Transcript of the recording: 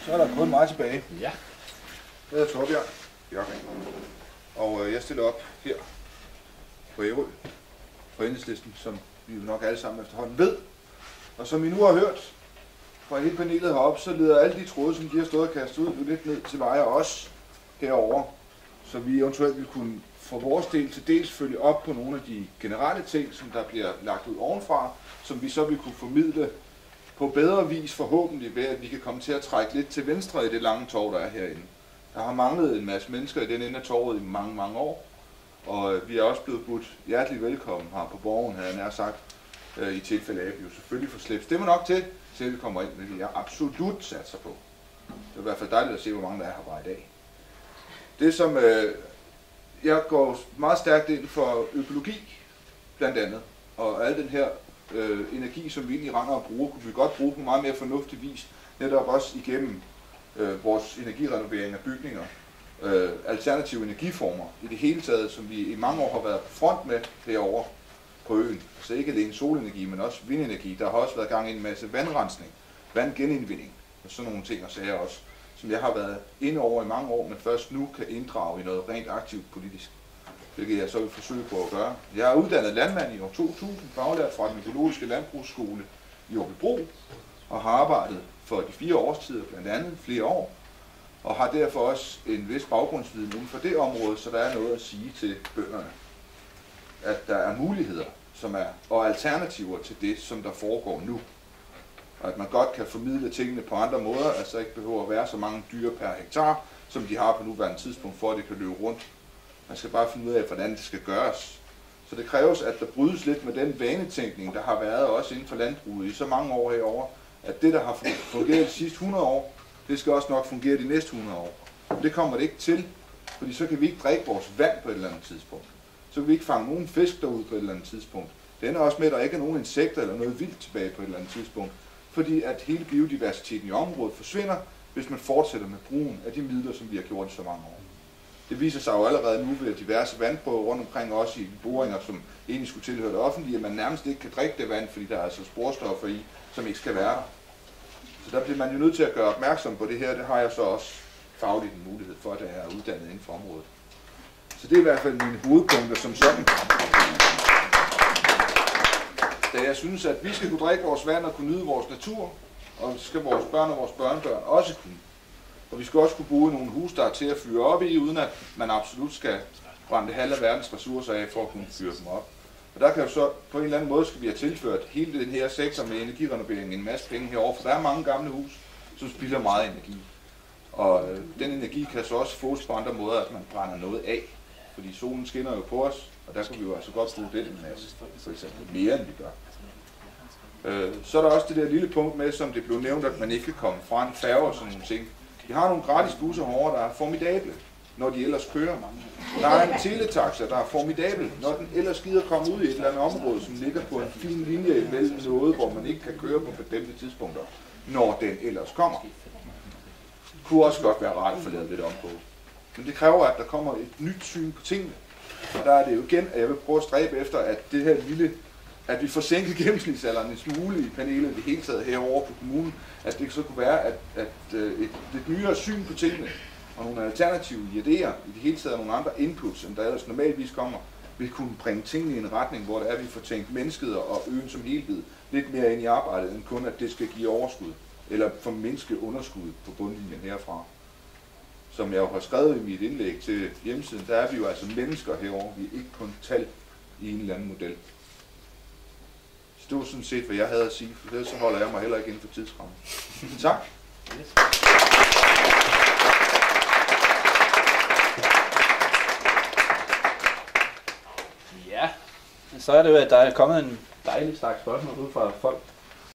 Så er der kun mig tilbage. Ja. Jeg hedder Torbjørn Bjørkring, og jeg stiller op her på Ærø på Enhedslisten, som vi jo nok alle sammen efterhånden ved. Og som I nu har hørt fra hele panelet heroppe, så leder alle de tråde, som de har stået og kastet ud, lidt ned til mig og os herovre, så vi eventuelt vil kunne for vores del til dels følge op på nogle af de generelle ting, som der bliver lagt ud ovenfra, som vi så vil kunne formidle på bedre vis forhåbentlig ved, at vi kan komme til at trække lidt til venstre i det lange torv, der er herinde. Der har manglet en masse mennesker i den ende af torvet i mange, mange år, og vi er også blevet budt hjertelig velkommen her på Borgen, havde jeg nær sagt, i tilfælde af, at vi jo selvfølgelig får slæbt stemmer nok til vi kommer ind, men jeg absolut satser på. Det er i hvert fald dejligt at se, hvor mange der er her bare i dag. Det som jeg går meget stærkt ind for økologi, blandt andet, og al den her energi, som vi egentlig render og bruger, kunne vi godt bruge på meget mere fornuftig vis, netop også igennem vores energirenovering af bygninger, alternative energiformer i det hele taget, som vi i mange år har været på front med herovre på øen. Så ikke alene solenergi, men også vindenergi. Der har også været gang i en masse vandrensning, vandgenindvinding og sådan nogle ting og sager også, som jeg har været inde over i mange år, men først nu kan inddrage i noget rent aktivt politisk, hvilket jeg så vil forsøge på at gøre. Jeg er uddannet landmand i år 2000, faglært fra den økologiske landbrugsskole i Aabybro, og har arbejdet for de 4 årstider, blandt andet flere år, og har derfor også en vis baggrundsviden inden for det område, så der er noget at sige til bønderne. At der er muligheder og alternativer til det, som der foregår nu. Og at man godt kan formidle tingene på andre måder, altså ikke behøver at være så mange dyr per hektar, som de har på nuværende tidspunkt, for at det kan løbe rundt. Man skal bare finde ud af, hvordan det skal gøres. Så det kræves, at der brydes lidt med den vanetænkning, der har været også inden for landbruget i så mange år herovre, at det, der har fungeret de sidste 100 år, det skal også nok fungere de næste 100 år. Men det kommer det ikke til, fordi så kan vi ikke drikke vores vand på et eller andet tidspunkt. Så kan vi ikke fange nogen fisk derude på et eller andet tidspunkt. Det ender også med, at der ikke er nogen insekter eller noget vildt tilbage på et eller andet tidspunkt, fordi at hele biodiversiteten i området forsvinder, hvis man fortsætter med brugen af de midler, som vi har gjort i så mange år. Det viser sig jo allerede nu ved diverse vandprøver rundt omkring, også i boringer, som egentlig skulle tilhøre det offentlige, at man nærmest ikke kan drikke det vand, fordi der er altså sporstoffer i, som ikke skal være der. Så der bliver man jo nødt til at gøre opmærksom på det her. Det har jeg så også fagligt en mulighed for, at jeg er uddannet inden for området. Så det er i hvert fald mine hovedpunkter som sådan. Da jeg synes, at vi skal kunne drikke vores vand og kunne nyde vores natur, og det skal vores børn og vores børnebørn også kunne. Og vi skal også kunne bruge nogle huse, der er til at fyre op i, uden at man absolut skal brænde det halve af verdens ressourcer af for at kunne fyre dem op. Og der kan jo så på en eller anden måde skal vi have tilført hele den her sektor med energirenovering en masse penge herovre, for der er mange gamle hus, som spilder meget energi. Og den energi kan så også fås på andre måder, at man brænder noget af. Fordi solen skinner jo på os, og der kan vi jo altså godt bruge den en masse, for eksempel mere end vi gør. Så er der også det der lille punkt med, som det blev nævnt, at man ikke kan komme fra en færge og sådan nogle ting. Vi har nogle gratis busser herovre, der er formidable, når de ellers kører. Der er en teletaxa, der er formidabel, når den ellers gider komme ud i et eller andet område, som ligger på en fin linje imellem noget, hvor man ikke kan køre på bestemte tidspunkter, når den ellers kommer. Det kunne også godt være rart at få lavet lidt om på. Men det kræver, at der kommer et nyt syn på tingene. Og der er det jo igen, at jeg vil prøve at stræbe efter, at det her lille, at vi får sænket gennemsnitsalderen en smule i panelet i det hele taget herovre på kommunen, at det så kunne være, at et lidt nyere syn på tingene, og nogle alternative idéer, i det hele taget nogle andre inputs, end der ellers normalvis kommer, vil kunne bringe tingene i en retning, hvor det er, at vi får tænkt mennesket og øen som helhed lidt mere ind i arbejdet, end kun at det skal give overskud, eller formindske underskud på bundlinjen herfra. Som jeg jo har skrevet i mit indlæg til hjemmesiden, der er vi jo altså mennesker herovre, vi er ikke kun tal i en eller anden model. Så det var sådan set, hvad jeg havde at sige, for ellers så holder jeg mig heller ikke inden for tidsrammen. Tak. Ja, så er det jo, at der er kommet en dejlig slags spørgsmål ud fra folk,